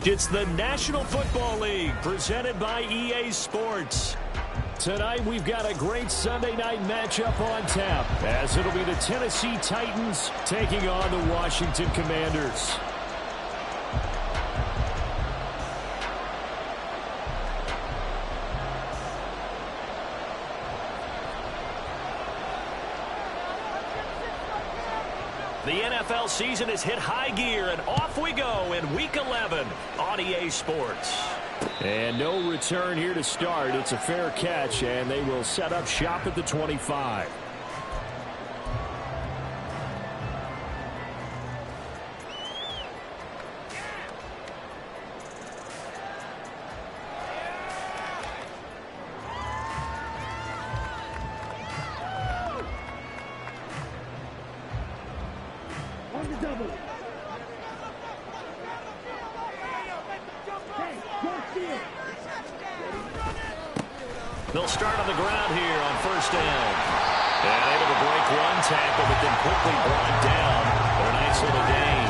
It's the National Football League presented by EA Sports. Tonight we've got a great Sunday night matchup on tap, as it'll be the Tennessee Titans taking on the Washington Commanders. The NFL season has hit high gear, and off we go in Week 11 on EA Sports. And no return here to start. It's a fair catch, and they will set up shop at the 25. They'll start on the ground here on first down. And able to break one tackle, but then quickly brought down for a nice little gain.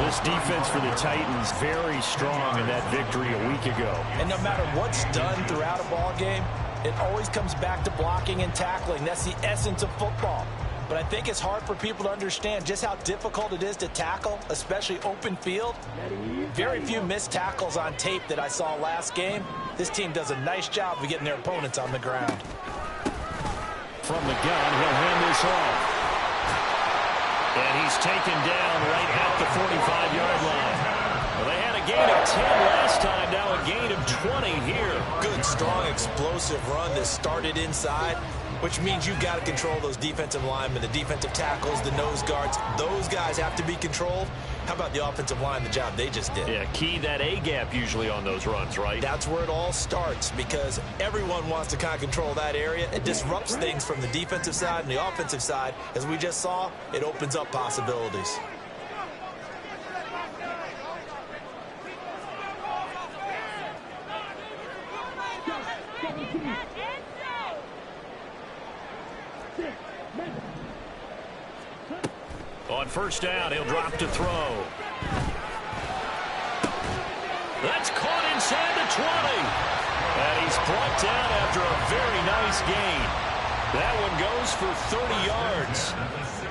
This defense for the Titans very strong in that victory a week ago. And no matter what's done throughout a ball game, it always comes back to blocking and tackling. That's the essence of football. But I think it's hard for people to understand just how difficult it is to tackle, especially open field. Very few missed tackles on tape that I saw last game. This team does a nice job of getting their opponents on the ground. From the gun, he'll hand this off. And he's taken down right at the 45-yard line. Well, they had a gain of 10 last time, now a gain of 20 here. Good, strong, explosive run that started inside, which means you've got to control those defensive linemen, the defensive tackles, the nose guards. Those guys have to be controlled. How about the offensive line, the job they just did? Yeah, key that A-gap usually on those runs, right? That's where it all starts, because everyone wants to kind of control that area. It disrupts things from the defensive side and the offensive side. As we just saw, it opens up possibilities. On first down, he'll drop to throw. That's caught inside the 20. And he's brought down after a very nice gain. That one goes for 30 yards.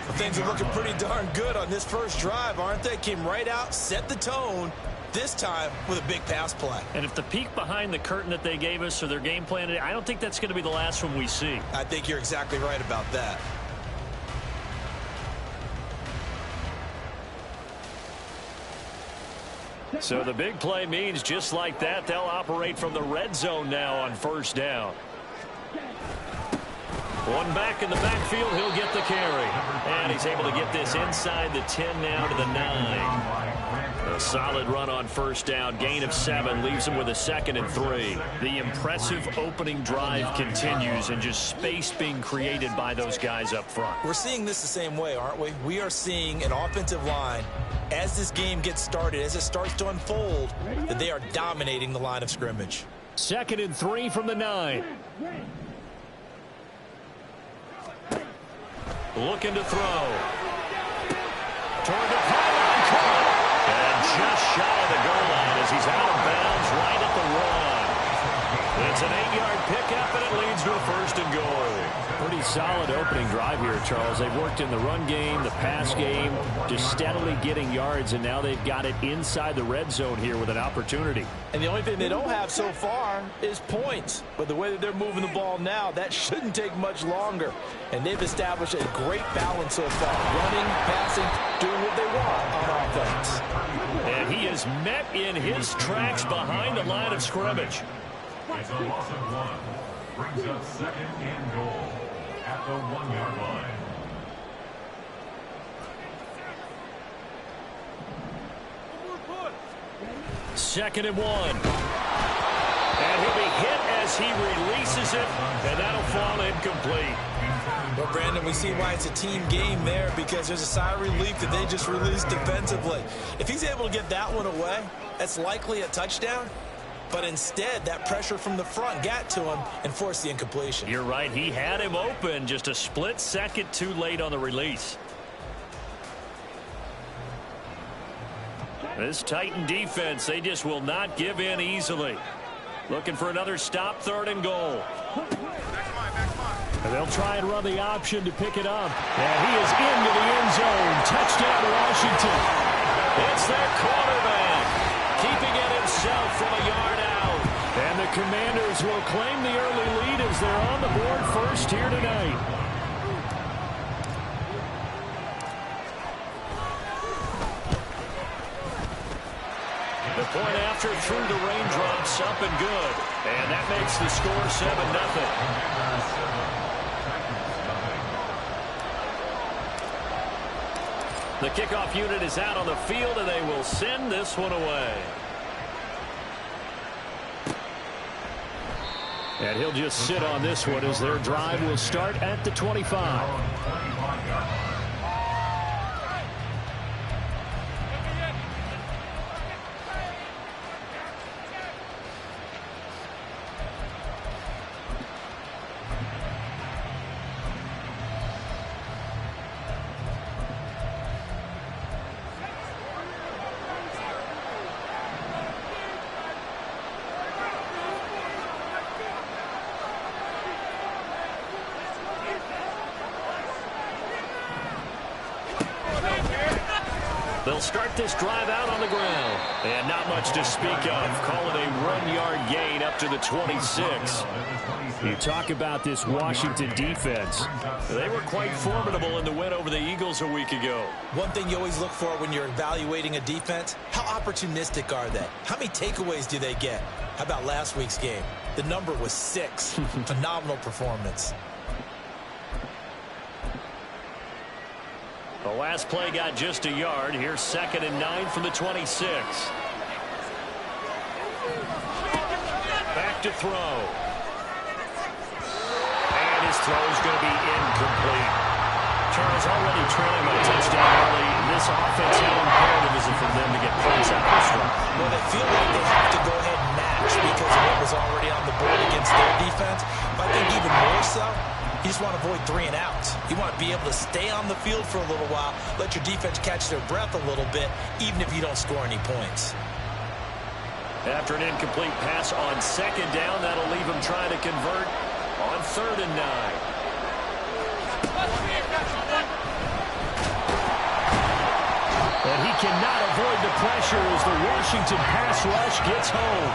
Well, things are looking pretty darn good on this first drive, aren't they? Came right out, set the tone, this time with a big pass play. And if the peek behind the curtain that they gave us or their game plan today, I don't think that's going to be the last one we see. I think you're exactly right about that. So the big play means just like that, they'll operate from the red zone now on first down. One back in the backfield, he'll get the carry. And he's able to get this inside the 10 now to the 9. A solid run on first down, gain of 7, leaves him with a 2nd and 3. The impressive opening drive continues, and just space being created by those guys up front. We're seeing this the same way, aren't we? We are seeing an offensive line, as this game gets started, as it starts to unfold, that they are dominating the line of scrimmage. 2nd and 3 from the 9. Looking to throw. Toward the pylon, caught. And just shy of the goal line as he's out of bounds right at the 1. It's an 8-yard pickup, and it leads to a 1st and goal. Pretty solid opening drive here, Charles. They've worked in the run game, the pass game, just steadily getting yards, and now they've got it inside the red zone here with an opportunity. And the only thing they don't have so far is points. But the way that they're moving the ball now, that shouldn't take much longer. And they've established a great balance so far. Running, passing, doing what they want on offense. And he is met in his tracks behind the line of scrimmage. It's a loss of 1. Brings up 2nd and goal at the 1-yard line. Second and 1. And he'll be hit as he releases it, and that'll fall incomplete. Well, Brandon, we see why it's a team game there, because there's a sigh of relief that they just released defensively. If he's able to get that one away, that's likely a touchdown. But instead, that pressure from the front got to him and forced the incompletion. You're right. He had him open, just a split second too late on the release. This Titan defense, they just will not give in easily. Looking for another stop, 3rd and goal. And they'll try and run the option to pick it up. And he is into the end zone. Touchdown, Washington. It's their quarterback, keeping it himself from a yard out. And the Commanders will claim the early lead as they're on the board first here tonight. The point after through the raindrops, up and good. And that makes the score 7-0. The kickoff unit is out on the field, and they will send this one away. And he'll just sit on this one as their drive will start at the 25. They'll start this drive out on the ground. And not much to speak of. Call it a 1-yard gain up to the 26. You talk about this Washington defense. They were quite formidable in the win over the Eagles a week ago. One thing you always look for when you're evaluating a defense, how opportunistic are they? How many takeaways do they get? How about last week's game? The number was 6. Phenomenal performance. The last play got just a yard. Here's 2nd and 9 from the 26. Back to throw. And his throw is going to be incomplete. Charles already trailing by a touchdown early. This offense, how imperative is it for them to get points out this one? Well, they feel like they have to go ahead and match because of what was already on the board against their defense. But I think even more so, you just want to avoid 3 and outs. You want to be able to stay on the field for a little while, let your defense catch their breath a little bit, even if you don't score any points. After an incomplete pass on 2nd down, that'll leave him trying to convert on 3rd and 9. And he cannot avoid the pressure as the Washington pass rush gets home.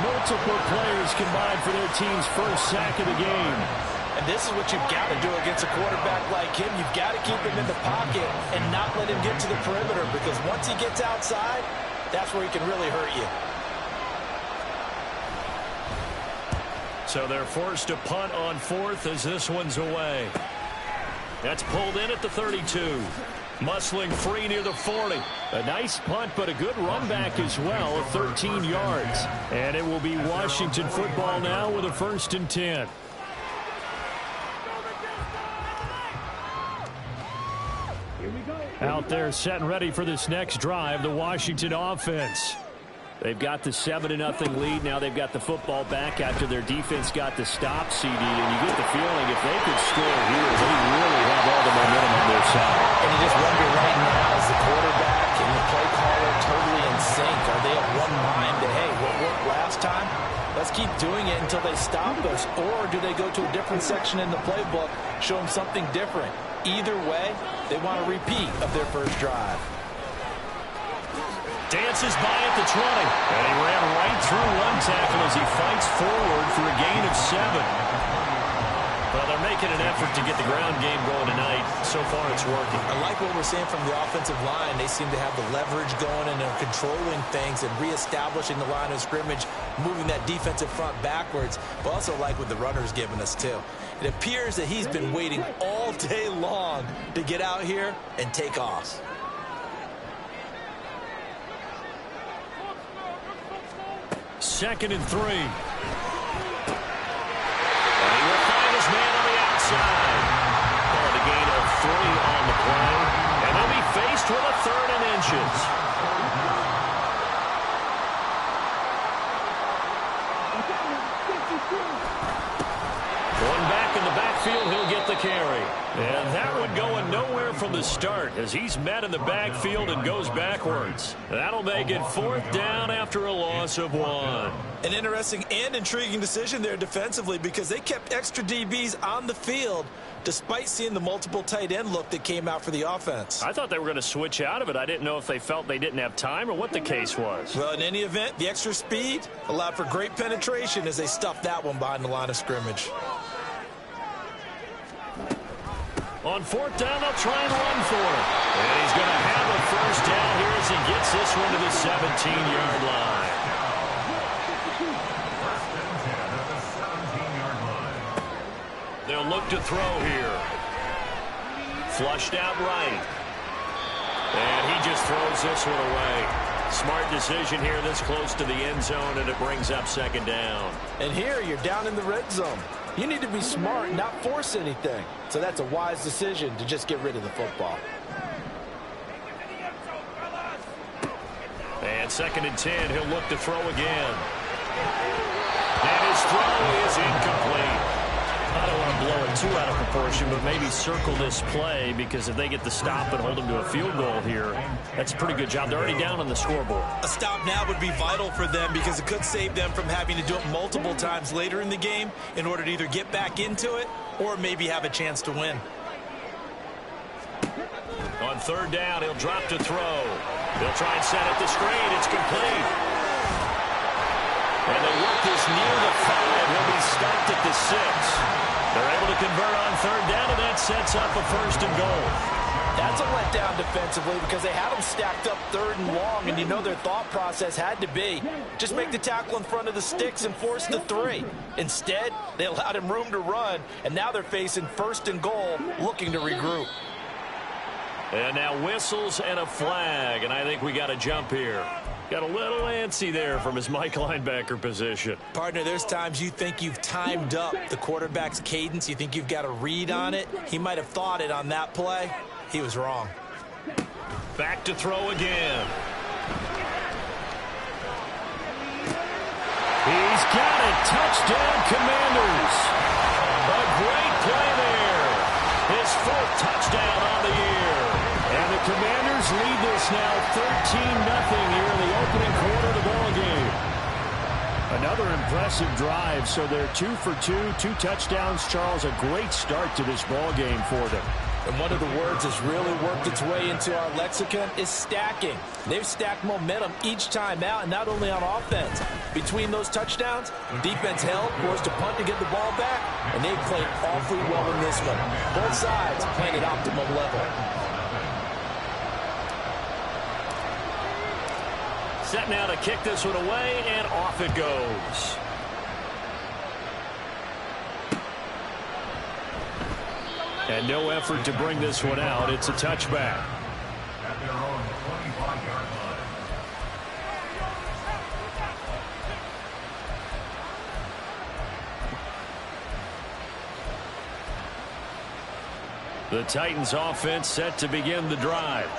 Multiple players combined for their team's first sack of the game. And this is what you've got to do against a quarterback like him. You've got to keep him in the pocket and not let him get to the perimeter, because once he gets outside, that's where he can really hurt you. So they're forced to punt on 4th as this one's away. That's pulled in at the 32. Muscling free near the 40. A nice punt, but a good run back as well of 13 yards. And it will be Washington football now with a 1st and 10. Out there set and ready for this next drive, the Washington offense. They've got the 7-0 lead. Now they've got the football back after their defense got the stop, CD. And you get the feeling if they could score here, they really have all the momentum on their side. And you just wonder right now, is the quarterback and the play caller totally in sync? Are they of one mind that, hey, what worked last time? Let's keep doing it until they stop us. Or do they go to a different section in the playbook, show them something different? Either way, they want a repeat of their first drive. Dances by at the 20. And he ran right through one tackle as he fights forward for a gain of 7. Well, they're making an effort to get the ground game going tonight. So far, it's working. I like what we're seeing from the offensive line. They seem to have the leverage going and they're controlling things and reestablishing the line of scrimmage, moving that defensive front backwards. But also like what the runner's giving us, too. It appears that he's been waiting all day long to get out here and take off. Second and 3. And he will find his man on the outside. Well, the gain of 3 on the play. And they'll be faced with a 3rd and inches. Going back in the backfield, he'll get the carry. And that one going nowhere from the start as he's met in the backfield and goes backwards. That'll make it 4th down after a loss of 1. An interesting and intriguing decision there defensively because they kept extra DBs on the field despite seeing the multiple tight end look that came out for the offense. I thought they were going to switch out of it. I didn't know if they felt they didn't have time or what the case was. Well, in any event, the extra speed allowed for great penetration as they stuffed that one behind the line of scrimmage. On 4th down, they'll try and run for it. And he's going to have a 1st down here as he gets this one to the 17-yard line. They'll look to throw here. Flushed out right. And he just throws this one away. Smart decision here this close to the end zone, and it brings up 2nd down. And here you're down in the red zone. You need to be smart and not force anything. So that's a wise decision to just get rid of the football. And 2nd and 10, he'll look to throw again. And his throw is incomplete. I don't want to blow it too out of proportion, but maybe circle this play because if they get the stop and hold them to a field goal here, that's a pretty good job. They're already down on the scoreboard. A stop now would be vital for them because it could save them from having to do it multiple times later in the game in order to either get back into it or maybe have a chance to win. On 3rd down, he'll drop to throw. He'll try and set it the screen. It's complete. And they work this near the 5. He'll be stopped at the 6. They're able to convert on 3rd down, and that sets up a 1st and goal. That's a letdown defensively because they had them stacked up 3rd and long, and you know their thought process had to be just make the tackle in front of the sticks and force the 3. Instead, they allowed him room to run, and now they're facing 1st and goal, looking to regroup. And now whistles and a flag, and I think we got a jump here. Got a little antsy there from his Mike linebacker position. Partner, there's times you think you've timed up the quarterback's cadence. You think you've got a read on it. He might have thought it on that play. He was wrong. Back to throw again. He's got it. Touchdown, Commanders. A great play there. His 4th touchdown on the year. And the Commanders lead this now 13-0 here in the opening quarter of the ball game. Another impressive drive, so they're 2 for 2, 2 touchdowns. Charles, a great start to this ball game for them. And one of the words that's really worked its way into our lexicon is stacking. They've stacked momentum each time out, and not only on offense. Between those touchdowns, defense held, forced a punt to get the ball back, and they played awfully well in this one. Both sides playing at optimum level. Set now to kick this one away, and off it goes. And no effort to bring this one out. It's a touchback. At their own 25-yard line. The Titans offense set to begin the drive.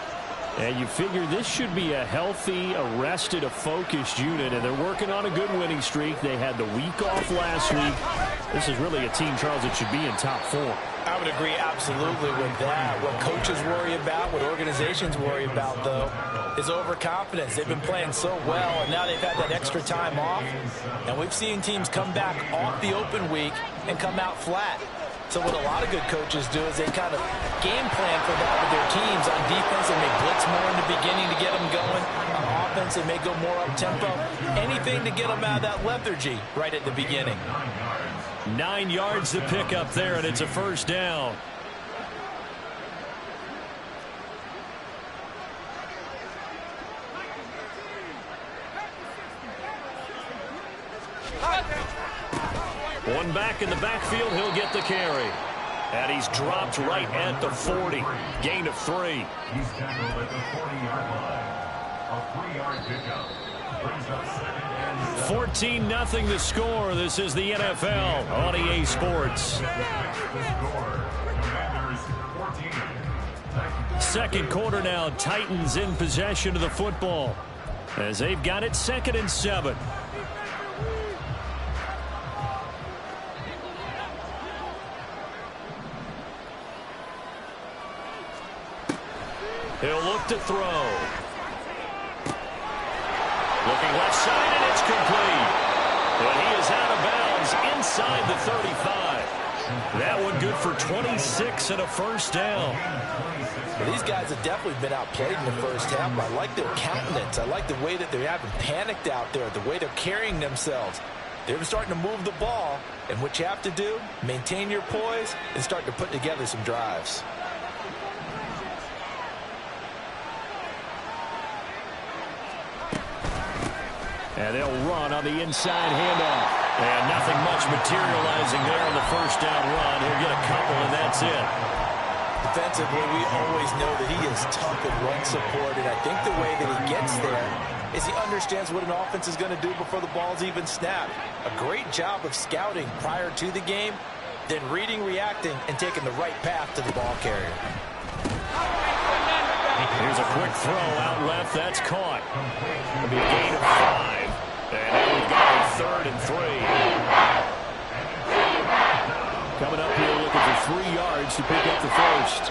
And you figure this should be a healthy, a rested, a focused unit, and they're working on a good winning streak. They had the week off last week. This is really a team, Charles, that should be in top 4. I would agree absolutely with that. What coaches worry about, what organizations worry about, though, is overconfidence. They've been playing so well, and now they've had that extra time off. And we've seen teams come back off the open week and come out flat. So what a lot of good coaches do is they kind of game plan for that with their teams. On defense, they may blitz more in the beginning to get them going. On offense, they may go more up-tempo. Anything to get them out of that lethargy right at the beginning. 9 yards to pick up there, and it's a 1st down. One back in the backfield, he'll get the carry. And he's dropped right at the 40. Gain of 3. He's tackled at the 40-yard line. A 3-yard pickup. Brings up 2nd and 14-0 the score. This is the NFL on EA Sports. the score. Commanders 14. Titans. Second quarter now. Titans in possession of the football as they've got it 2nd and 7. He'll look to throw. Looking left side, and it's complete. And he is out of bounds inside the 35. That one good for 26 and a first down. Well, these guys have definitely been outplayed in the first half. I like their countenance. I like the way that they haven't panicked out there, the way they're carrying themselves. They're starting to move the ball, and what you have to do, maintain your poise and start to put together some drives. And they'll run on the inside handoff. And nothing much materializing there on the first down run. He'll get a couple, and that's it. Defensively, we always know that he is tough in run support, and I think the way that he gets there is he understands what an offense is going to do before the ball's even snapped. A great job of scouting prior to the game, then reading, reacting, and taking the right path to the ball carrier. Here's a quick throw out left. That's caught. It'll be a gain of 5. And now we've got a 3rd and 3. Coming up here looking for 3 yards to pick up the first.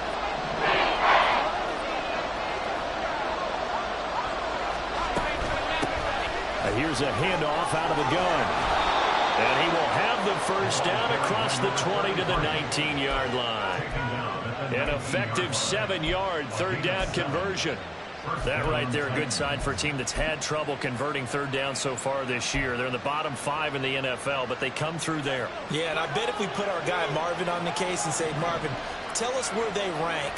Here's a handoff out of the gun. And he will have the first down across the 20 to the 19-yard line. An effective 7-yard 3rd down conversion. That right there, a good sign for a team that's had trouble converting 3rd down so far this year. They're in the bottom 5 in the NFL, but they come through there. Yeah, and I bet if we put our guy Marvin on the case and say, Marvin, tell us where they rank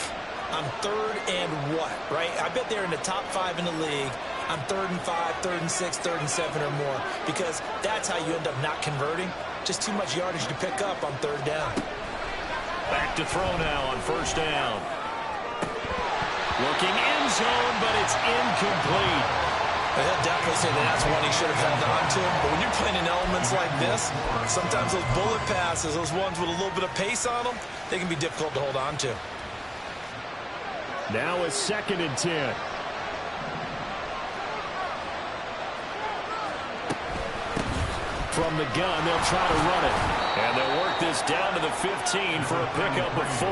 on 3rd and what, right? I bet they're in the top 5 in the league on 3rd and 5, 3rd and 6, 3rd and 7 or more, because that's how you end up not converting. Just too much yardage to pick up on 3rd down. Back to throw now on first down. Looking end zone, but it's incomplete. He'll definitely say that's one he should have held on to. But when you're playing in elements like this, sometimes those bullet passes, those ones with a little bit of pace on them, they can be difficult to hold on to. Now a 2nd and 10. From the gun, they'll try to run it. And they'll work this down to the 15 for a pickup of 4.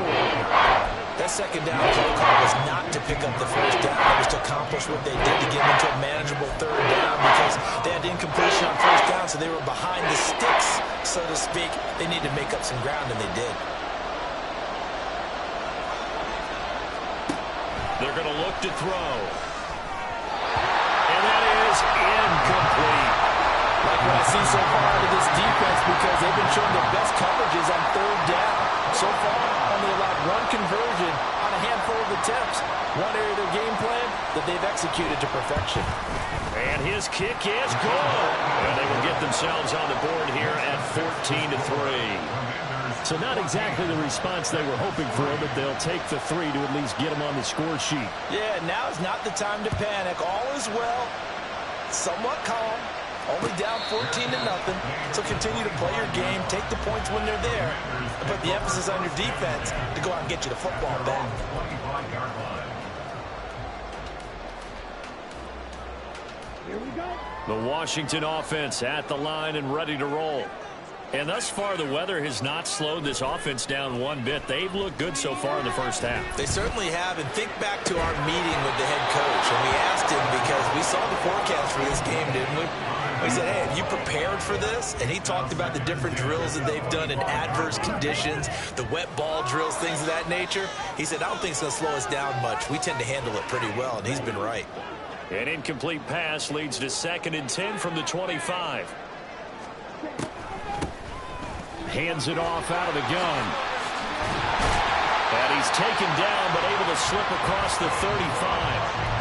That second down play call was not to pick up the first down. It was to accomplish what they did to get into a manageable 3rd down because they had incompletion on first down, so they were behind the sticks, so to speak. They needed to make up some ground, and they did. They're going to look to throw. And that is incomplete. Like what I see so far out of this defense, because they've been showing their best coverages on 3rd down. So far, only allowed 1 conversion on a handful of attempts. One area of their game plan that they've executed to perfection. And his kick is good. And they will get themselves on the board here at 14-3. So not exactly the response they were hoping for, but they'll take the 3 to at least get them on the score sheet. Yeah, now is not the time to panic. All is well. Somewhat calm. Only down 14-0. So continue to play your game, take the points when they're there, and put the emphasis on your defense to go out and get you the football back. Here we go. The Washington offense at the line and ready to roll. And thus far, the weather has not slowed this offense down one bit. They've looked good so far in the first half. They certainly have. And think back to our meeting with the head coach. And we asked him, because we saw the forecast for this game, didn't we? We said, hey, have you prepared for this? And he talked about the different drills that they've done in adverse conditions, the wet ball drills, things of that nature. He said, I don't think it's going to slow us down much. We tend to handle it pretty well, and he's been right. An incomplete pass leads to 2nd and 10 from the 25. Hands it off out of the gun. And he's taken down, but able to slip across the 35.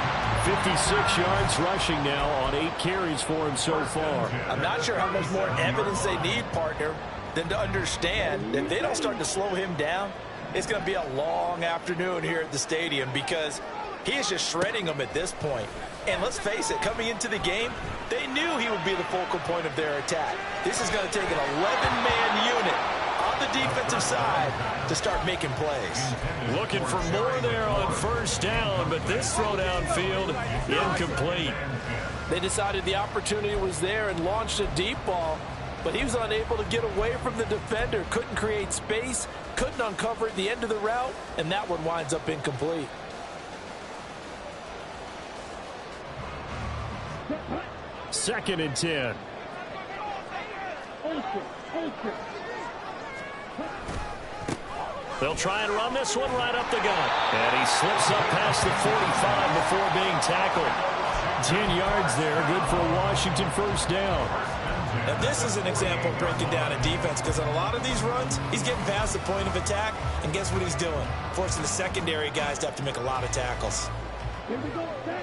56 yards rushing now on 8 carries for him so far. I'm not sure how much more evidence they need, partner, than to understand that if they don't start to slow him down, it's going to be a long afternoon here at the stadium, because he is just shredding them at this point. And let's face it, coming into the game, they knew he would be the focal point of their attack. This is going to take an 11-man unit on the defensive side to start making plays. Looking for more there on first down, but this throw downfield incomplete. They decided the opportunity was there and launched a deep ball, but he was unable to get away from the defender, couldn't create space, couldn't uncover at the end of the route, and that one winds up incomplete. 2nd and 10. They'll try and run this one right up the gut. And he slips up past the 45 before being tackled. 10 yards there, good for a Washington first down. Now this is an example of breaking down a defense, because on a lot of these runs, he's getting past the point of attack, and guess what he's doing? Forcing the secondary guys to have to make a lot of tackles.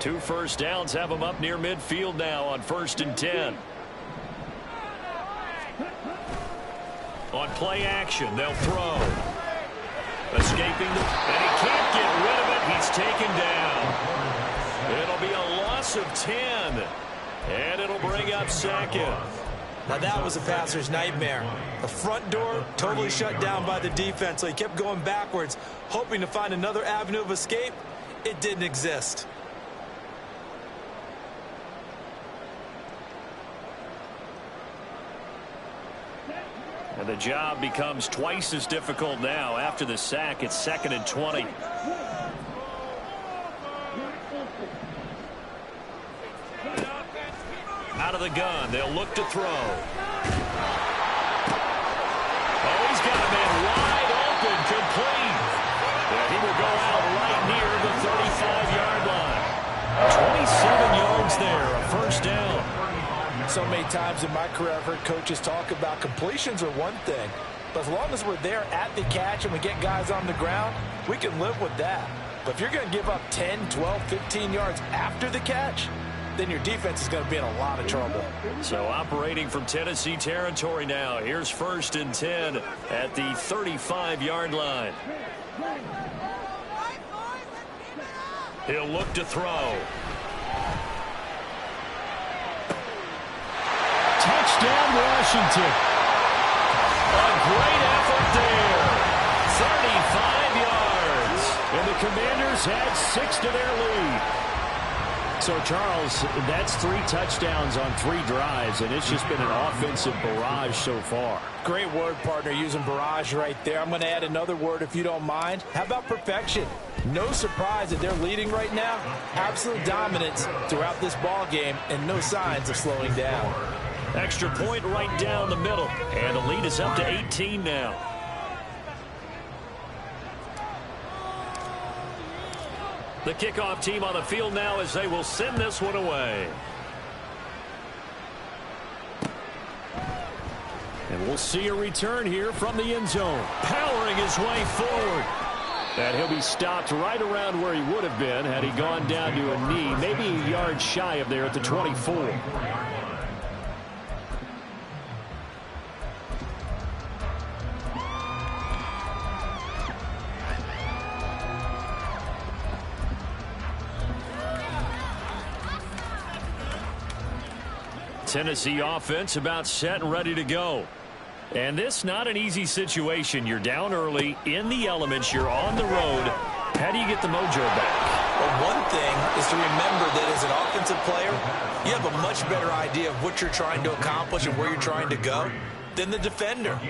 2 first downs have him up near midfield now on 1st and 10. On play action, they'll throw. Escaping, and he can't get rid of it. He's taken down. It'll be a loss of 10, and it'll bring up 2nd. Now that was a passer's nightmare. The front door totally shut down by the defense, so he kept going backwards, hoping to find another avenue of escape. It didn't exist. And the job becomes twice as difficult now. After the sack, it's 2nd and 20. Out of the gun, they'll look to throw. Oh, he's got a man wide open, complete. And he will go out right near the 35-yard line. 27 yards there, a first down. So many times in my career I've heard coaches talk about completions are one thing, but as long as we're there at the catch and we get guys on the ground, we can live with that. But if you're going to give up 10, 12, 15 yards after the catch, then your defense is going to be in a lot of trouble. So operating from Tennessee territory now. Here's 1st and 10 at the 35-yard line. He'll look to throw. Touchdown, Washington. A great effort there. 35 yards. And the Commanders had 6 to their lead. So, Charles, that's 3 touchdowns on 3 drives, and it's just been an offensive barrage so far. Great word, partner, using barrage right there. I'm going to add another word if you don't mind. How about perfection? No surprise that they're leading right now. Absolute dominance throughout this ball game, and no signs of slowing down. Extra point right down the middle, and the lead is up to 18 now. The kickoff team on the field now as they will send this one away. And we'll see a return here from the end zone. Powering his way forward. And he'll be stopped right around where he would have been had he gone down to a knee, maybe a yard shy of there at the 24. Tennessee offense about set and ready to go. And this not an easy situation. You're down early, in the elements, you're on the road. How do you get the mojo back? Well, one thing is to remember that as an offensive player, you have a much better idea of what you're trying to accomplish and where you're trying to go than the defender.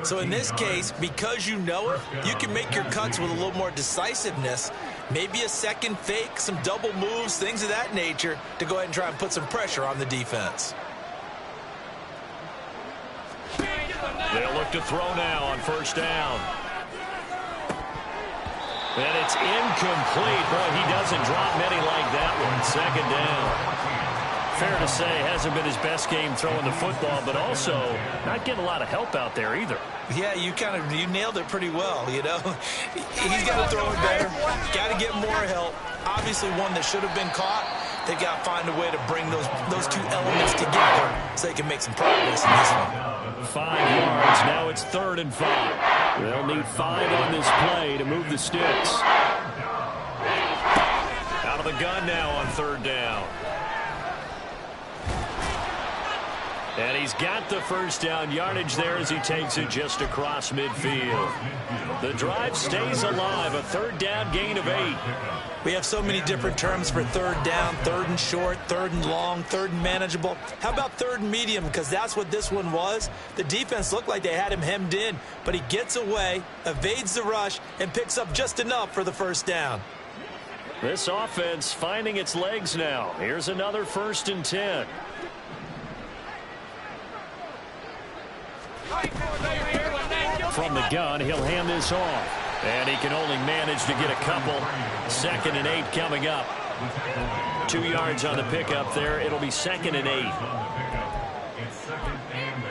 So in this case, because you know it, you can make your cuts with a little more decisiveness, maybe a second fake, some double moves, things of that nature, to go ahead and try and put some pressure on the defense. They'll look to throw now on 1st down. And it's incomplete. Boy, he doesn't drop many like that one. 2nd down. Fair to say, hasn't been his best game throwing the football, but also not getting a lot of help out there either. Yeah, you nailed it pretty well, you know. He's got to throw it better. Got to get more help. Obviously one that should have been caught. They've got to find a way to bring those 2 elements together so they can make some progress in this one. 5 yards. Now it's 3rd and 5. They'll need 5 on this play to move the sticks. Out of the gun now on 3rd down. And he's got the first down yardage there as he takes it just across midfield. The drive stays alive. A 3rd down gain of 8. We have so many different terms for 3rd down, 3rd and short, 3rd and long, 3rd and manageable. How about 3rd and medium? Because that's what this one was. The defense looked like they had him hemmed in, but he gets away, evades the rush, and picks up just enough for the first down. This offense finding its legs now. Here's another 1st and 10. From the gun, he'll hand this off. And he can only manage to get a couple. 2nd and 8 coming up. 2 yards on the pickup there. It'll be 2nd and 8. It's 2nd and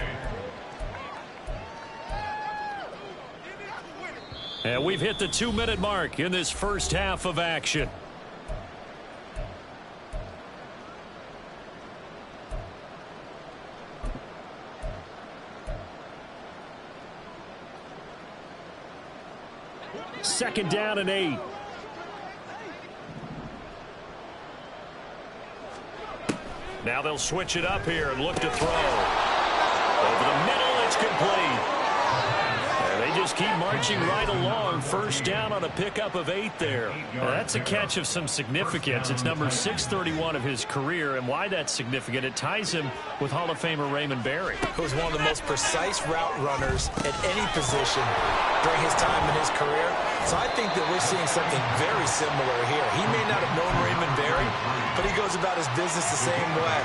8. And we've hit the 2-minute mark in this first half of action. Second down and 8. Now they'll switch it up here and look to throw. Over the middle, it's complete. And they just keep marching right along. First down on a pickup of 8 there. Now that's a catch of some significance. It's number 631 of his career, and why that's significant, it ties him with Hall of Famer Raymond Berry, who was one of the most precise route runners at any position during his time in his career. So I think that we're seeing something very similar here. He may not have known Raymond Berry, but he goes about his business the same way.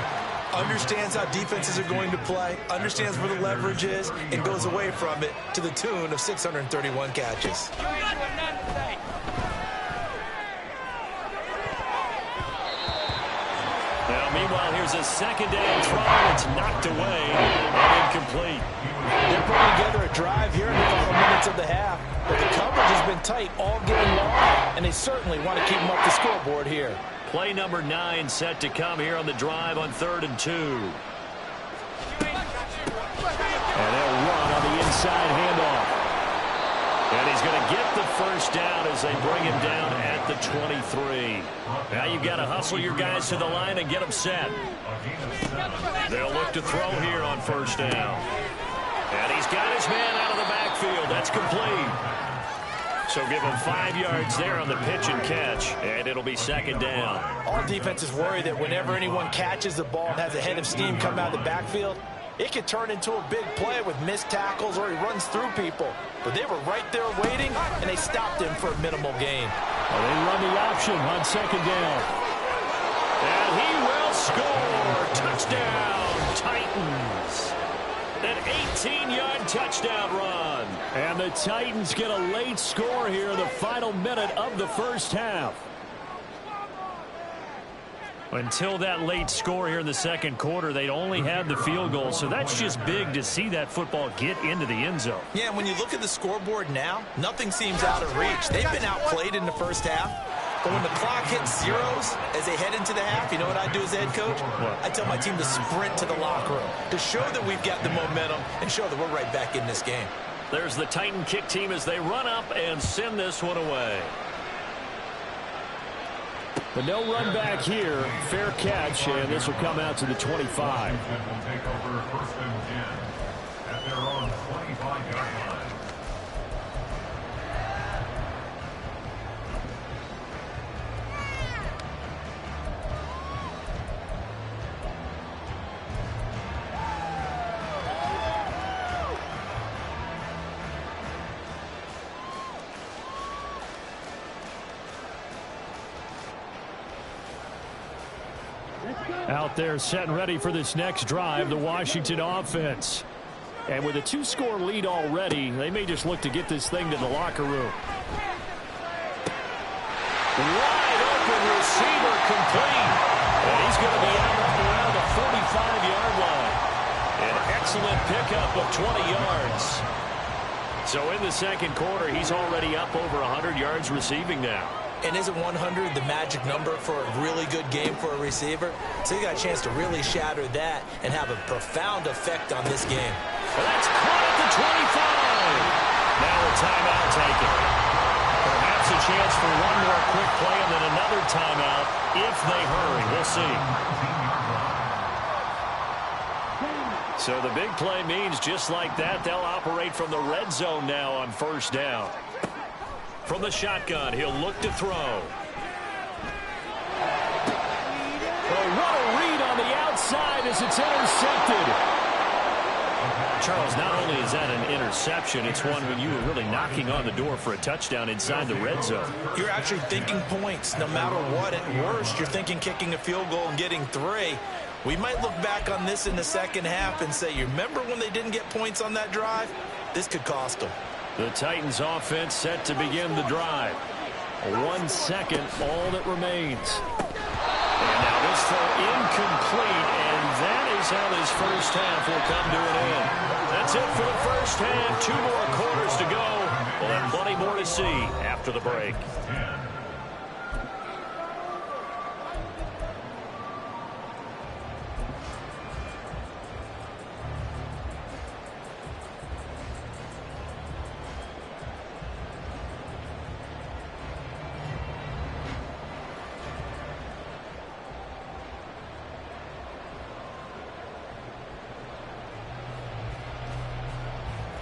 Understands how defenses are going to play, understands where the leverage is, and goes away from it to the tune of 631 catches. Now, meanwhile, here's a 2nd down throw. It's knocked away and incomplete. They're putting together a drive here in the final minutes of the half, but the coverage has been tight all game long, and they certainly want to keep them up the scoreboard here. Play number 9 set to come here on the drive on 3rd and 2. And they'll run on the inside handoff. And he's going to get the first down as they bring him down at the 23. Now you've got to hustle your guys to the line and get them set. They'll look to throw here on 1st down. And he's got his man out of the backfield. That's complete. So give him 5 yards there on the pitch and catch, and it'll be 2nd down. All defenses worry that whenever anyone catches the ball and has a head of steam come out of the backfield, it could turn into a big play with missed tackles or he runs through people. But they were right there waiting, and they stopped him for a minimal gain. Well, they run the option on 2nd down. And he will score. Touchdown, Titans. An 18-yard touchdown run. And the Titans get a late score here in the final minute of the first half. Until that late score here in the 2nd quarter, they'd only had the field goal, so that's just big to see that football get into the end zone. Yeah, and when you look at the scoreboard now, nothing seems out of reach. They've been outplayed in the first half, but when the clock hits zeros as they head into the half, you know what I do as head coach? What? I tell my team to sprint to the locker room to show that we've got the momentum and show that we're right back in this game. There's the Titan kick team as they run up and send this one away. But no run back here. Fair catch, and this will come out to the 25. Will take over 1st and 10 at their own 25-yard line. Out there set and ready for this next drive, the Washington offense. And with a 2-score lead already, they may just look to get this thing to the locker room. Wide open receiver complete. And he's going to be out up around the 45-yard line. An excellent pickup of 20 yards. So in the 2nd quarter, he's already up over 100 yards receiving now. And isn't 100 the magic number for a really good game for a receiver? So you got a chance to really shatter that and have a profound effect on this game. Well, that's caught at the 25. Now a timeout taken. Perhaps a chance for one more quick play and then another timeout if they hurry. We'll see. So the big play means just like that, they'll operate from the red zone now on 1st down. From the shotgun, he'll look to throw. Well, what a read on the outside as it's intercepted. Charles, not only is that an interception, it's one when you were really knocking on the door for a touchdown inside the red zone. You're actually thinking points no matter what. At worst, you're thinking kicking a field goal and getting 3. We might look back on this in the second half and say, you remember when they didn't get points on that drive? This could cost them. The Titans offense set to begin the drive. 1 second, all that remains. And now this throw incomplete, and that is how this first half will come to an end. That's it for the first half. 2 more quarters to go. We'll have plenty more to see after the break.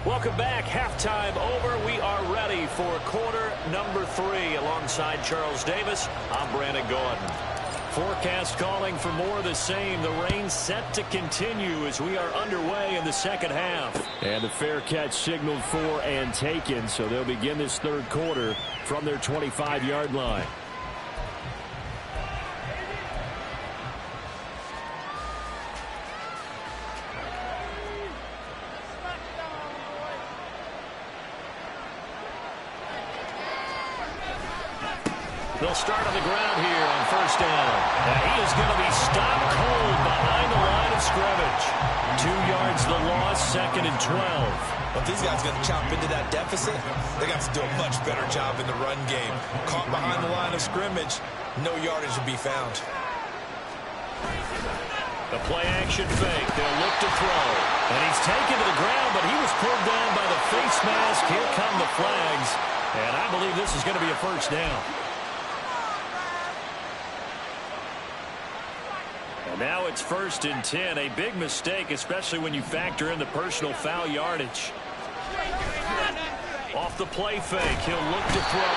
Welcome back. Halftime over. We are ready for quarter number 3. Alongside Charles Davis, I'm Brandon Gordon. Forecast calling for more of the same. The rain set to continue as we are underway in the second half. And the fair catch signaled for and taken, so they'll begin this third quarter from their 25-yard line. They'll start on the ground here on first down. And he is going to be stopped cold behind the line of scrimmage. 2 yards the loss, 2nd and 12. Well, if these guys are going to chop into that deficit, they got to do a much better job in the run game. Caught behind the line of scrimmage, no yardage to be found. The play action fake. They'll look to throw. And he's taken to the ground, but he was pulled down by the face mask. Here come the flags. And I believe this is going to be a first down. Now it's 1st and 10. A big mistake, especially when you factor in the personal foul yardage. Off the play fake, he'll look to throw.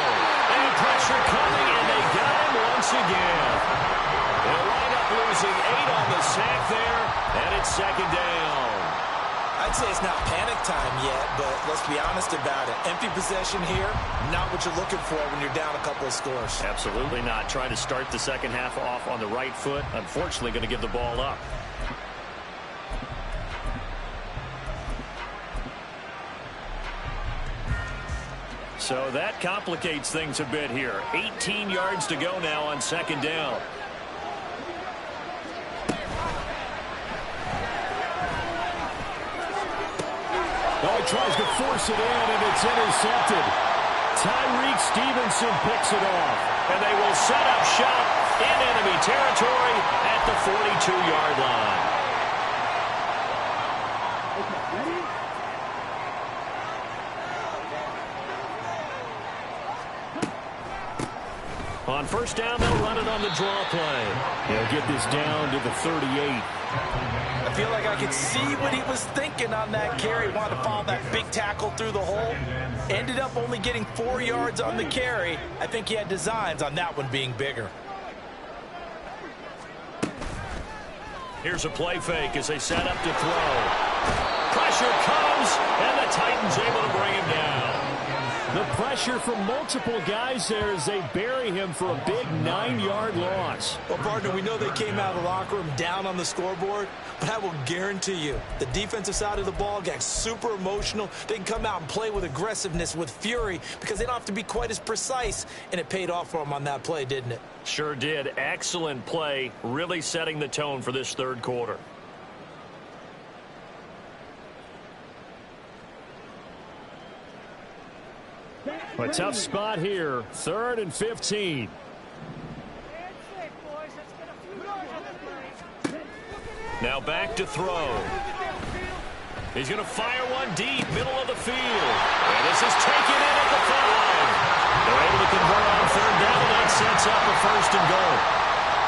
And pressure coming, and they got him once again. They'll wind up losing 8 on the sack there, and it's 2nd down. I'd say it's not panic time yet, but let's be honest about it. Empty possession here, not what you're looking for when you're down a couple of scores. Absolutely not. Trying to start the second half off on the right foot. Unfortunately, going to give the ball up. So that complicates things a bit here. 18 yards to go now on 2nd down. Oh, he tries to force it in, and it's intercepted. Tyreek Stevenson picks it off. And they will set up shop in enemy territory at the 42-yard line. On first down, they'll run it on the draw play. They'll get this down to the 38. I feel like I could see what he was thinking on that carry. Wanted to follow that big tackle through the hole. Ended up only getting 4 yards on the carry. I think he had designs on that one being bigger. Here's a play fake as they set up to throw. Pressure comes, and the Titans able to bring him down. The pressure from multiple guys there as they bury him for a big 9-yard loss. Well, partner, we know they came out of the locker room down on the scoreboard, but I will guarantee you the defensive side of the ball gets super emotional. They can come out and play with aggressiveness, with fury, because they don't have to be quite as precise, and it paid off for them on that play, didn't it? Sure did. Excellent play, really setting the tone for this third quarter. A tough spot here. 3rd and 15. Now back to throw. He's going to fire one deep, middle of the field. And this is taken in at the 5. They're able to convert on 3rd down, and that sets up a 1st and goal.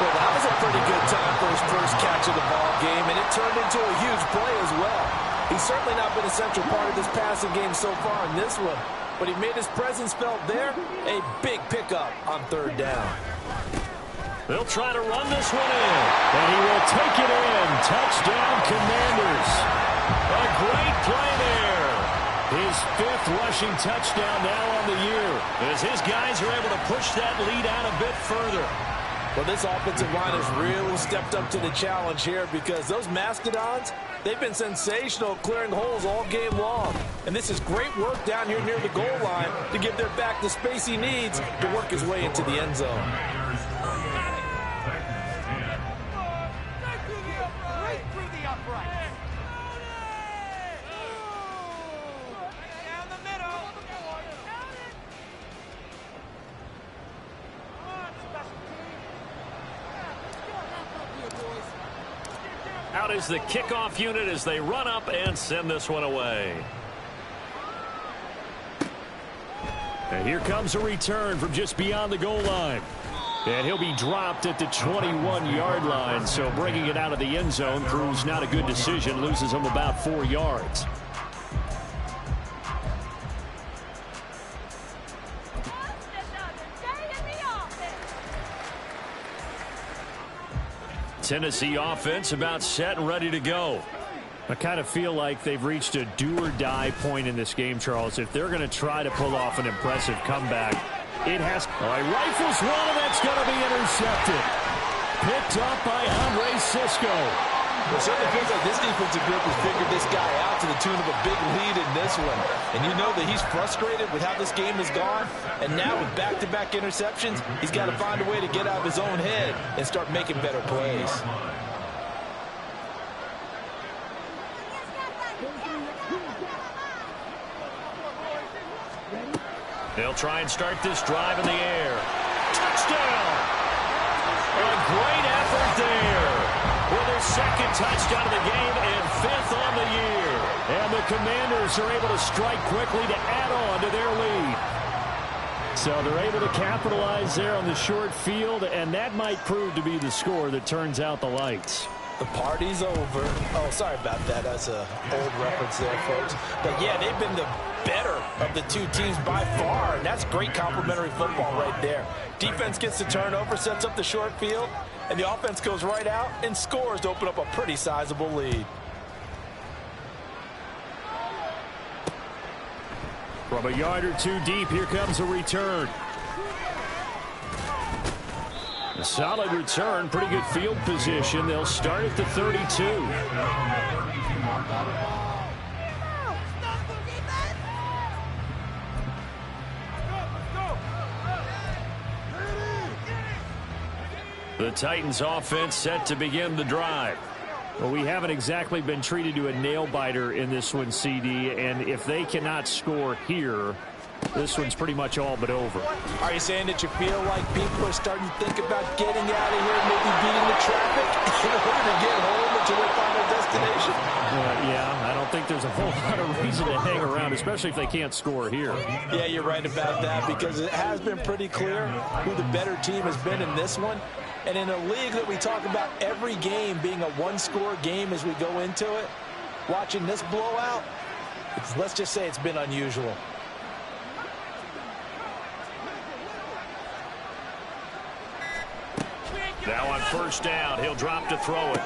Well, that was a pretty good time for his first catch of the ball game, and it turned into a huge play as well. He's certainly not been a central part of this passing game so far in this one, but he made his presence felt there. A big pickup on 3rd down. They'll try to run this one in, and he will take it in. Touchdown, Commanders. A great play there. His 5th rushing touchdown now on the year, as his guys are able to push that lead out a bit further. Well, this offensive line has really stepped up to the challenge here, because those Mastodons, they've been sensational clearing holes all game long. And this is great work down here near the goal line to give their back the space he needs to work his way into the end zone. Out is the kickoff unit as they run up and send this one away. And here comes a return from just beyond the goal line. And he'll be dropped at the 21-yard line, so bringing it out of the end zone proves not a good decision, loses him about 4 yards. Tennessee offense about set and ready to go. I kind of feel like they've reached a do-or-die point in this game, Charles. If they're going to try to pull off an impressive comeback, it has. Oh, he rifles one, and that's going to be intercepted. Picked up by Andre Cisco. It certainly feels like this defensive group has figured this guy out to the tune of a big lead in this one. And you know that he's frustrated with how this game has gone. And now with back-to-back interceptions, he's got to find a way to get out of his own head and start making better plays. They'll try and start this drive in the air. Touchdown! A great effort there. With his 2nd touchdown of the game and 5th on the year. And the Commanders are able to strike quickly to add on to their lead. So they're able to capitalize there on the short field, and that might prove to be the score that turns out the lights. The party's over. Oh, sorry about that. That's an old reference there, folks. But, yeah, they've been the better of the two teams by far, and that's great complimentary football right there. Defense gets the turnover, sets up the short field, and the offense goes right out and scores to open up a pretty sizable lead. From a yard or two deep, here comes a return. A solid return, pretty good field position. They'll start at the 32. The Titans offense set to begin the drive. Well, we haven't exactly been treated to a nail-biter in this one, CD, and if they cannot score here, this one's pretty much all but over. Are you saying that you feel like people are starting to think about getting out of here, maybe beating the traffic in order to get home to their final destination? Yeah, I don't think there's a whole lot of reason to hang around, especially if they can't score here. Yeah, you're right about that, because it has been pretty clear who the better team has been in this one. And in a league that we talk about every game being a one-score game as we go into it, watching this blowout, let's just say it's been unusual. Now on first down, he'll drop to throw it.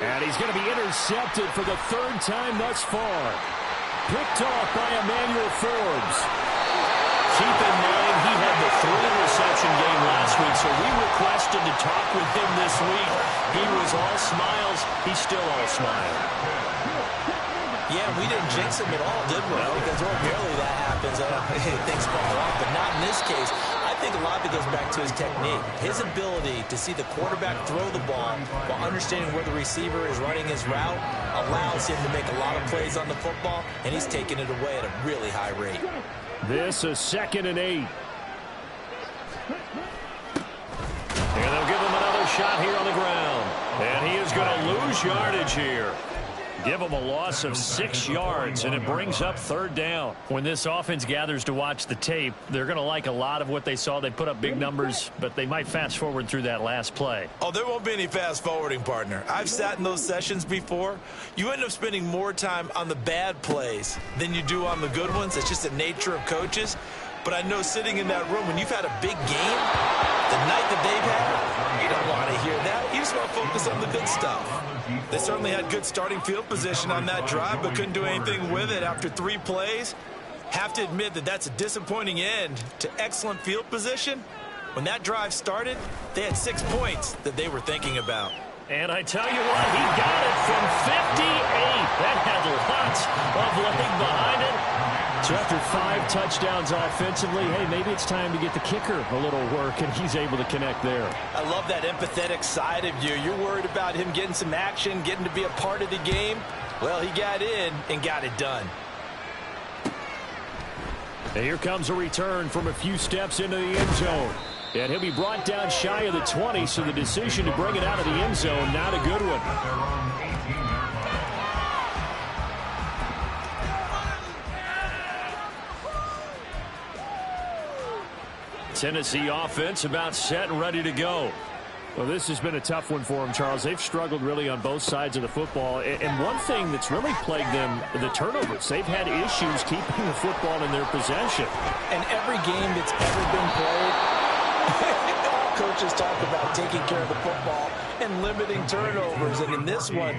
And he's going to be intercepted for the 3rd time thus far. Picked off by Emmanuel Forbes. Keep in mind, he had the 3-reception game last week, so we requested to talk with him this week. He was all smiles. He's still all smile. Yeah, we didn't jinx him at all, did we? No. Because ordinarily that happens. Things fall off, but not in this case. I think a lot of it goes back to his technique. His ability to see the quarterback throw the ball while understanding where the receiver is running his route allows him to make a lot of plays on the football, and he's taking it away at a really high rate. This is 2nd and 8. And they'll give him another shot here on the ground. And he is going to lose yardage here. Give him a loss of 6 yards, and it brings up 3rd down. When this offense gathers to watch the tape, they're going to like a lot of what they saw. They put up big numbers, but they might fast forward through that last play. Oh, there won't be any fast forwarding, partner. I've sat in those sessions before. You end up spending more time on the bad plays than you do on the good ones. It's just the nature of coaches. But I know sitting in that room, when you've had a big game, the night that they've had, you don't want to hear that. You just want to focus on the good stuff. They certainly had good starting field position on that drive, but couldn't do anything with it after 3 plays. Have to admit that that's a disappointing end to excellent field position. When that drive started, they had 6 points that they were thinking about. And I tell you what, he got it from 58. That had lots of leg behind it. So after 5 touchdowns offensively, hey, maybe it's time to get the kicker a little work, and he's able to connect there. I love that empathetic side of you. You're worried about him getting some action, getting to be a part of the game. Well, he got in and got it done. And here comes a return from a few steps into the end zone. And he'll be brought down shy of the 20, so the decision to bring it out of the end zone, not a good one. Tennessee offense about set and ready to go. Well, this has been a tough one for them, Charles. They've struggled really on both sides of the football. And one thing that's really plagued them, the turnovers. They've had issues keeping the football in their possession. And every game that's ever been played, all coaches talk about taking care of the football and limiting turnovers. And in this one,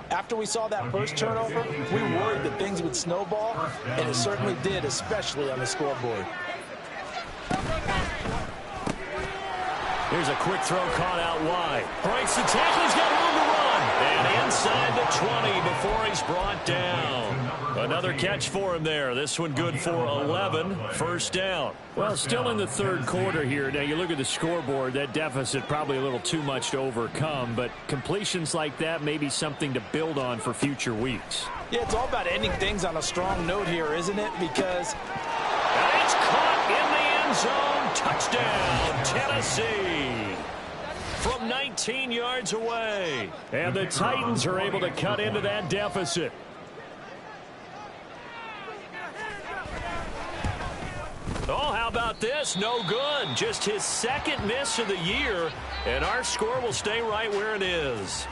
after we saw that first turnover, we worried that things would snowball, and it certainly did, especially on the scoreboard. Here's a quick throw caught out wide. Breaks the tackle. He's got room to run. And inside the 20 before he's brought down. Another catch for him there. This one good for 11. First down. Well, still in the third quarter here. Now, you look at the scoreboard. That deficit probably a little too much to overcome. But completions like that may be something to build on for future weeks. Yeah, it's all about ending things on a strong note here, isn't it? Because and it's caught in the end zone. Touchdown, Tennessee. From 19 yards away. And the Titans are able to cut into that deficit. Oh, how about this? No good. Just his second miss of the year. And our score will stay right where it is.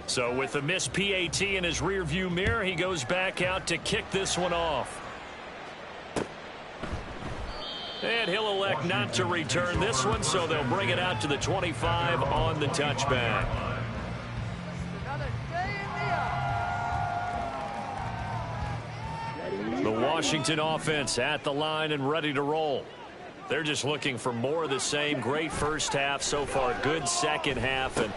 So with the missed PAT in his rearview mirror, he goes back out to kick this one off. And he'll elect not to return this one, so they'll bring it out to the 25 on the touchback. The Washington offense at the line and ready to roll. They're just looking for more of the same. Great first half so far. Good second half. And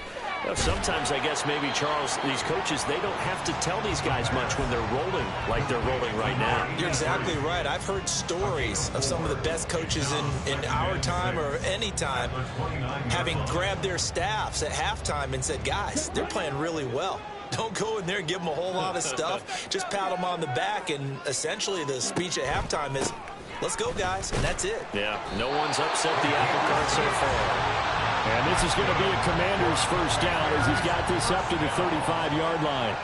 sometimes, I guess, maybe, Charles, these coaches, they don't have to tell these guys much when they're rolling like they're rolling right now. You're exactly right. I've heard stories of some of the best coaches in our time or any time having grabbed their staffs at halftime and said, guys, they're playing really well. Don't go in there and give them a whole lot of stuff. Just pat them on the back. And essentially the speech at halftime is, let's go, guys. And that's it. Yeah, no one's upset the apple cart so far. And this is going to be a Commander's first down as he's got this up to the 35-yard line.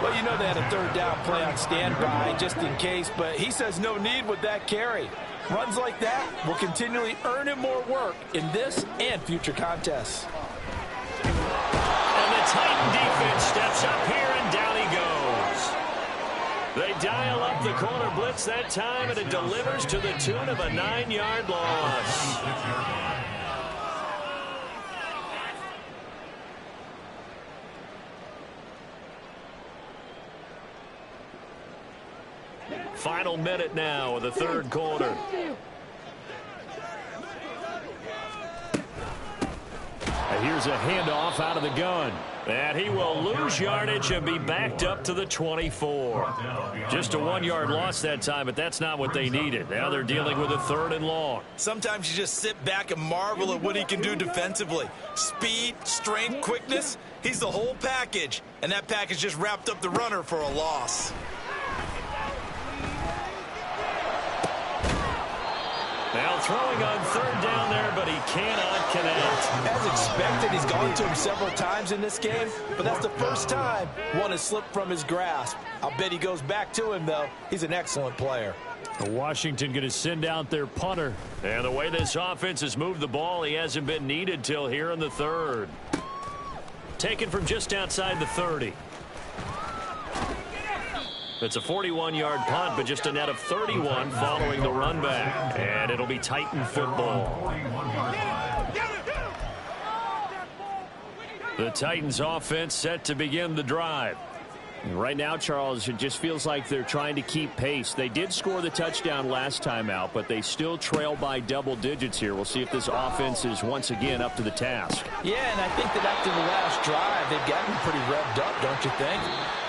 Well, you know they had a third down play on standby just in case, but he says no need with that carry. Runs like that will continually earn him more work in this and future contests. And the Titan defense steps up here, and down he goes. They dial up the corner blitz that time, and it delivers to the tune of a 9-yard loss. Final minute now of the third quarter. And here's a handoff out of the gun. And he will lose yardage and be backed up to the 24. Just a 1-yard loss that time, but that's not what they needed. Now they're dealing with a 3rd and long. Sometimes you just sit back and marvel at what he can do defensively. Speed, strength, quickness, he's the whole package. And that package just wrapped up the runner for a loss. Now throwing on 3rd down there, but he cannot connect. As expected, he's gone to him several times in this game, but that's the first time one has slipped from his grasp. I'll bet he goes back to him, though. He's an excellent player. Washington going to send out their punter. And the way this offense has moved the ball, he hasn't been needed till here in the 3rd. Taken from just outside the 30. It's a 41-yard punt, but just a net of 31 following the run back. And it'll be Titan football. The Titans offense set to begin the drive. Right now, Charles, it just feels like they're trying to keep pace. They did score the touchdown last time out, but they still trail by double digits here. We'll see if this offense is once again up to the task. Yeah, and I think that after the last drive, they've gotten pretty revved up, don't you think?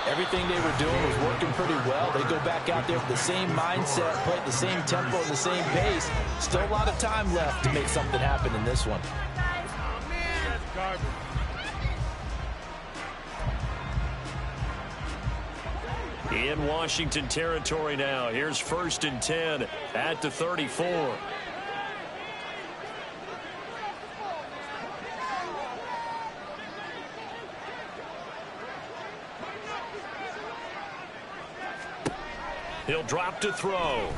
Everything they were doing was working pretty well. They go back out there with the same mindset, play at the same tempo, and the same pace. Still a lot of time left to make something happen in this one. In Washington territory now. Here's 1st and 10 at the 34. He'll drop to throw.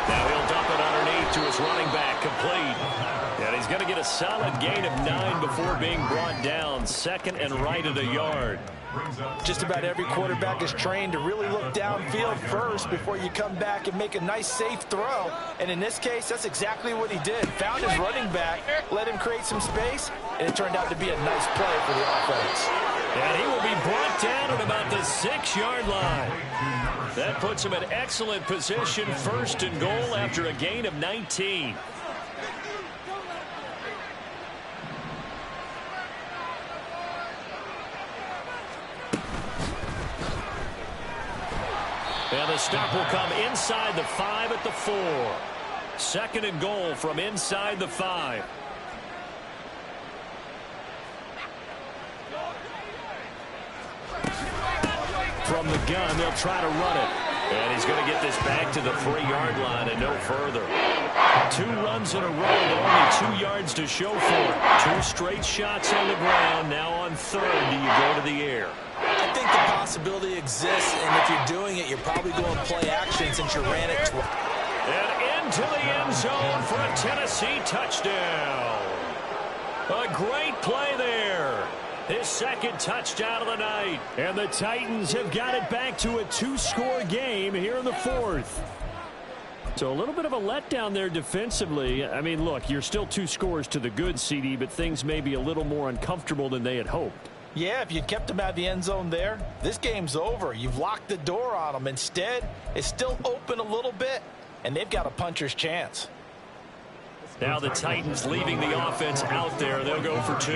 Now he'll dump it underneath to his running back, complete. And he's going to get a solid gain of 9 before being brought down. 2nd and right at a yard. Just about every quarterback is trained to really look downfield first before you come back and make a nice, safe throw. And in this case, that's exactly what he did. Found his running back, let him create some space, and it turned out to be a nice play for the offense. And he will be brought down at about the 6-yard line. That puts him in excellent position, 1st and goal after a gain of 19. And the stop will come inside the 5 at the 4. 2nd and goal from inside the 5. From the gun, they'll try to run it. And he's going to get this back to the 3-yard line and no further. 2 runs in a row, but only 2 yards to show for it. 2 straight shots on the ground. Now on 3rd, do you go to the air? I think the possibility exists, and if you're doing it, you're probably going play action since you ran it twice. And into the end zone for a Tennessee touchdown. A great play there. His 2nd touchdown of the night. And the Titans have got it back to a 2-score game here in the 4th. So a little bit of a letdown there defensively. I mean, look, you're still 2 scores to the good, CD, but things may be a little more uncomfortable than they had hoped. Yeah, if you kept them out of the end zone there, this game's over. You've locked the door on them. Instead, it's still open a little bit, and they've got a puncher's chance. Now the Titans leaving the offense out there. They'll go for 2.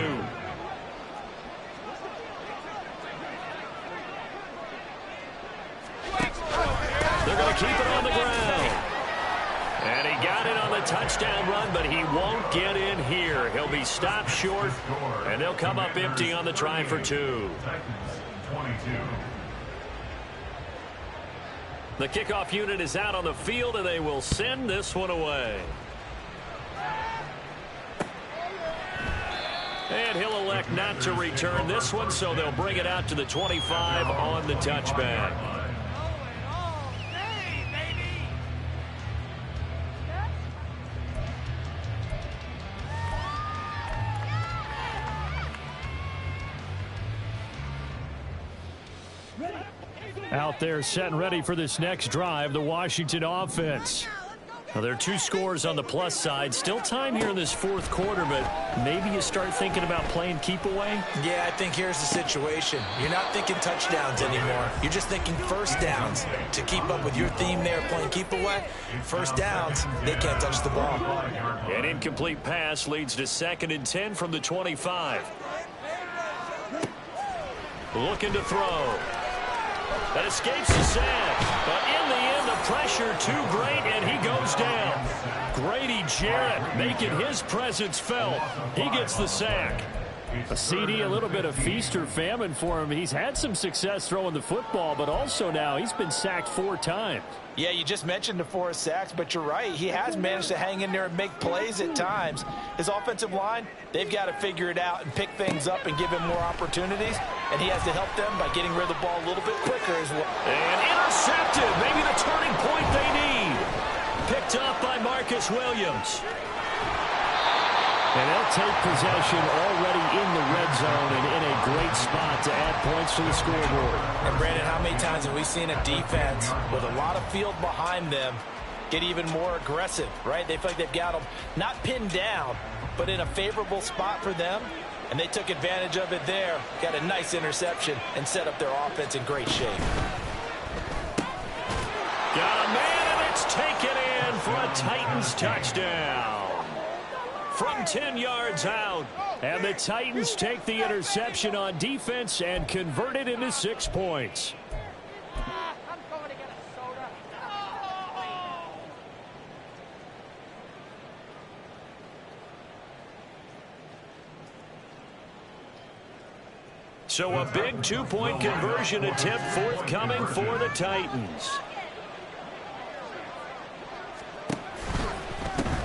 They're going to keep it on the ground. And he got it on the touchdown run, but he won't get in here. He'll be stopped short, and they'll come up empty on the try for 2. The kickoff unit is out on the field, and they will send this one away. And he'll elect not to return this one, so they'll bring it out to the 25 on the touchback. Out there set and ready for this next drive, the Washington offense. Now, there are 2 scores on the plus side. Still time here in this 4th quarter, but maybe you start thinking about playing keep away? Yeah, I think here's the situation. You're not thinking touchdowns anymore. You're just thinking first downs. To keep up with your theme there, playing keep away, first downs, they can't touch the ball. An incomplete pass leads to 2nd and 10 from the 25. Looking to throw. That escapes the sack. But in the end, the pressure too great, and he goes down. Grady Jarrett making his presence felt. He gets the sack. A CD, a little bit of feast or famine for him. He's had some success throwing the football, but also now he's been sacked 4 times. Yeah, you just mentioned the 4 sacks, but you're right. He has managed to hang in there and make plays at times. His offensive line, they've got to figure it out and pick things up and give him more opportunities. And he has to help them by getting rid of the ball a little bit quicker as well. And intercepted. Maybe the turning point they need. Picked up by Marcus Williams. And they'll take possession already in the red zone and in a great spot to add points to the scoreboard. And Brandon, how many times have we seen a defense with a lot of field behind them get even more aggressive, right? They feel like they've got them not pinned down, but in a favorable spot for them. And they took advantage of it there. Got a nice interception and set up their offense in great shape. Got a man, and it's taken in for a Titans touchdown. From 10 yards out. And the Titans take the interception on defense and convert it into 6 points. So a big 2-point conversion attempt forthcoming for the Titans.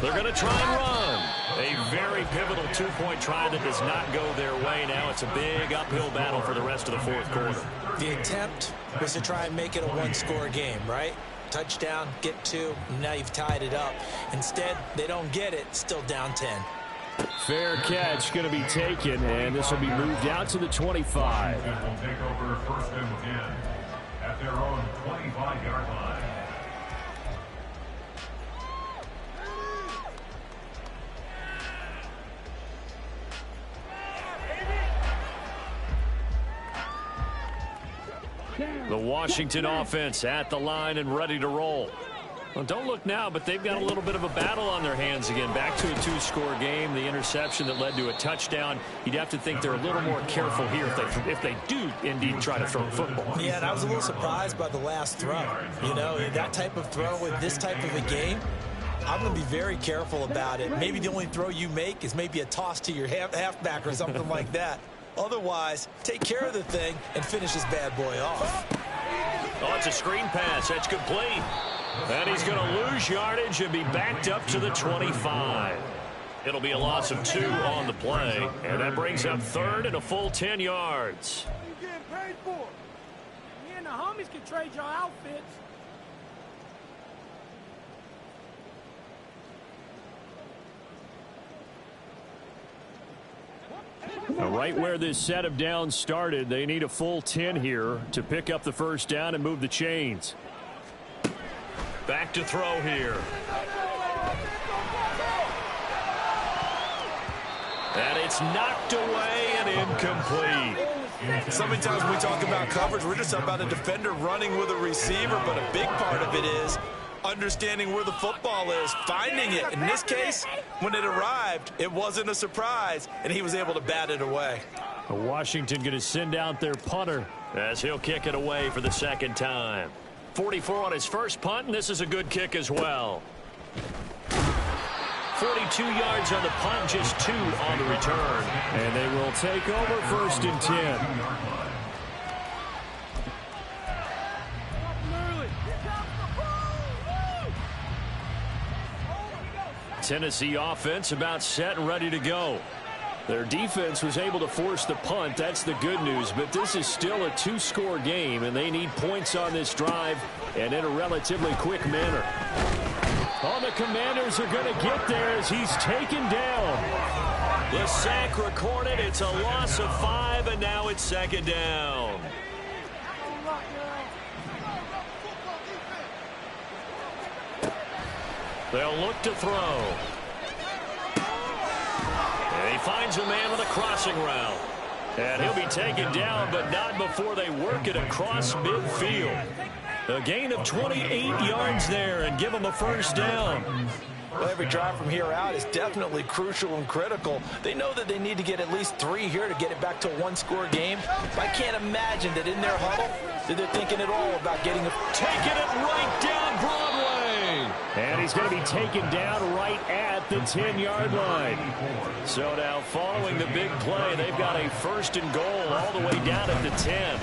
They're going to try and run. A very pivotal 2-point try that does not go their way. Now it's a big uphill battle for the rest of the fourth quarter. The attempt was to try and make it a one-score game, right? Touchdown, get 2, and now you've tied it up. Instead, they don't get it, still down 10. Fair catch going to be taken, and this will be moved out to the 25. Will take over 1st and 10 at their own 25-yard line. The Washington offense at the line and ready to roll. Well, don't look now, but they've got a little bit of a battle on their hands again. Back to a 2-score game. The interception that led to a touchdown. You'd have to think they're a little more careful here if they do indeed try to throw the football. Yeah, and I was a little surprised by the last throw. You know, that type of throw with this type of a game, I'm going to be very careful about it. Maybe the only throw you make is maybe a toss to your halfback or something like that. Otherwise, take care of the thing and finish this bad boy off. Oh, it's a screen pass. That's complete. And he's going to lose yardage and be backed up to the 25. It'll be a loss of 2 on the play. And that brings up 3rd and a full 10 yards. You getting paid for it. Me and the homies can trade your outfits. Now, right where this set of downs started, they need a full 10 here to pick up the first down and move the chains. Back to throw here. And it's knocked away and incomplete. So many times when we talk about coverage, we're just about a defender running with a receiver, but a big part of it is understanding where the football is, finding it. In this case, when it arrived, it wasn't a surprise, and he was able to bat it away. Washington going to send out their punter as he'll kick it away for the 2nd time. 44 on his first punt, and this is a good kick as well. 42 yards on the punt, just 2 on the return. And they will take over 1st and 10. Tennessee offense about set and ready to go. Their defense was able to force the punt. That's the good news. But this is still a 2-score game, and they need points on this drive and in a relatively quick manner. Oh, the Commanders are going to get there as he's taken down. The sack recorded. It's a loss of 5, and now it's 2nd down. They'll look to throw. And he finds a man on the crossing route. And he'll be taken down, but not before they work it across midfield. A gain of 28 yards there and give them a first down. Well, every drive from here out is definitely crucial and critical. They know that they need to get at least 3 here to get it back to a 1-score game. I can't imagine that in their huddle that they're thinking at all about getting taking it right down Broadway. And he's going to be taken down right at the 10-yard line. So now following the big play, they've got a 1st and goal all the way down at the 10.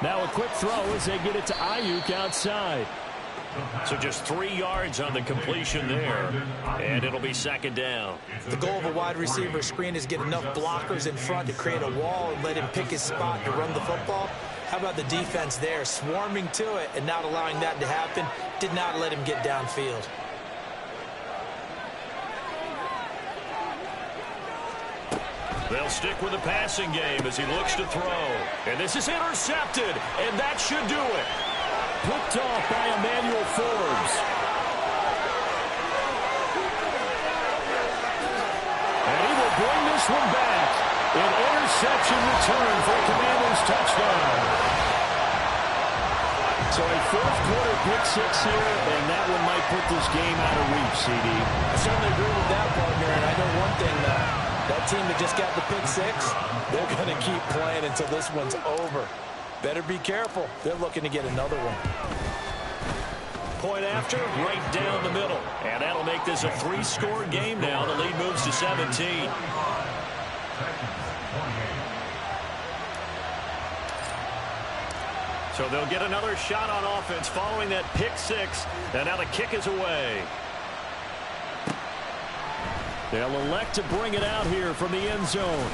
Now a quick throw as they get it to Ayuk outside. So just 3 yards on the completion there, and it'll be 2nd down. The goal of a wide receiver screen is get enough blockers in front to create a wall and let him pick his spot to run the football. How about the defense there, swarming to it and not allowing that to happen? Did not let him get downfield. They'll stick with the passing game as he looks to throw. And this is intercepted, and that should do it. Picked off by Emmanuel Forbes. And he will bring this one back. An interception return for a Commanders touchdown. So a fourth-quarter pick-6 here, and that one might put this game out of reach, CD. I certainly agree with that, partner, and I know one thing, that team that just got the pick-6, they're going to keep playing until this one's over. Better be careful. They're looking to get another one. Point after, right down the middle. And that'll make this a 3-score game now. The lead moves to 17. So they'll get another shot on offense following that pick-6. And now the kick is away. They'll elect to bring it out here from the end zone.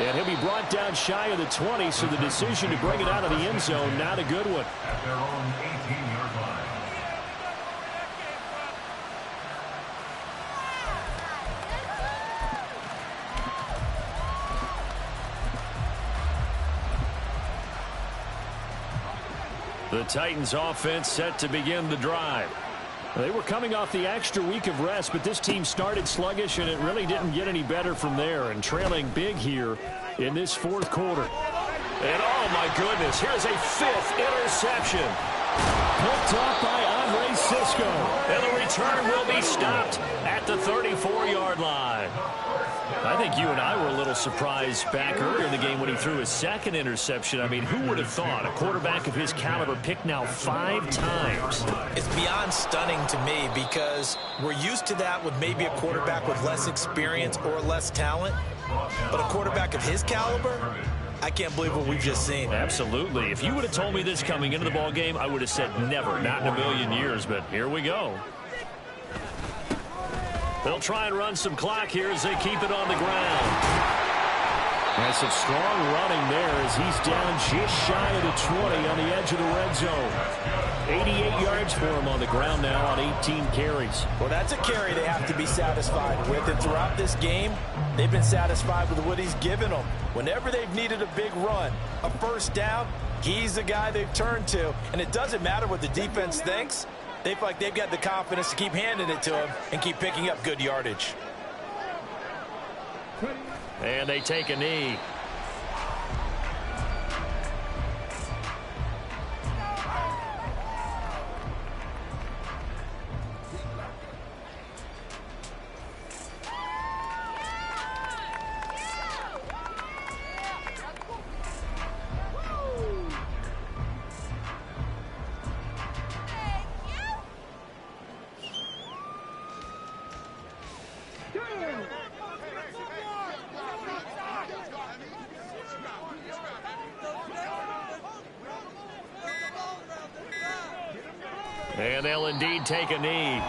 And he'll be brought down shy of the 20, so the decision to bring it out of the end zone, not a good one. At their own 18-yard line. The Titans offense set to begin the drive. They were coming off the extra week of rest, but this team started sluggish, and it really didn't get any better from there, and trailing big here in this fourth quarter. And oh my goodness, here's a 5th interception. Picked off by Andre Cisco. And the return will be stopped at the 34-yard line. I think you and I were a little surprised back earlier in the game when he threw his 2nd interception. I mean, who would have thought a quarterback of his caliber picked now 5 times? It's beyond stunning to me because we're used to that with maybe a quarterback with less experience or less talent. But a quarterback of his caliber, I can't believe what we've just seen. Absolutely. If you would have told me this coming into the ball game, I would have said never, not in a million years. But here we go. They'll try and run some clock here as they keep it on the ground. And some strong running there as he's down just shy of the 20 on the edge of the red zone. 88 yards for him on the ground now on 18 carries. Well, that's a carry they have to be satisfied with. And throughout this game, they've been satisfied with what he's given them. Whenever they've needed a big run, a first down, he's the guy they've turned to. And it doesn't matter what the defense thinks. They feel like they've got the confidence to keep handing it to him and keep picking up good yardage. And they take a knee. And they'll indeed take a knee.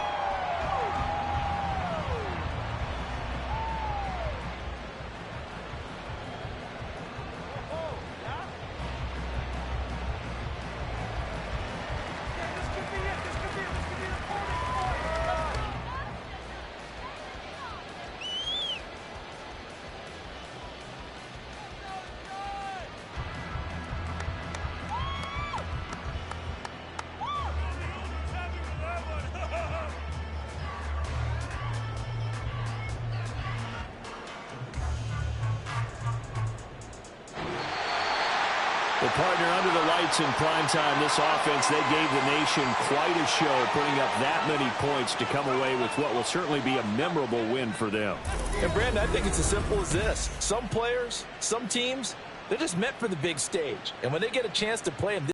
The partner under the lights in primetime, this offense, they gave the nation quite a show, putting up that many points to come away with what will certainly be a memorable win for them. And, Brandon, I think it's as simple as this. Some players, some teams, they're just meant for the big stage. And when they get a chance to play them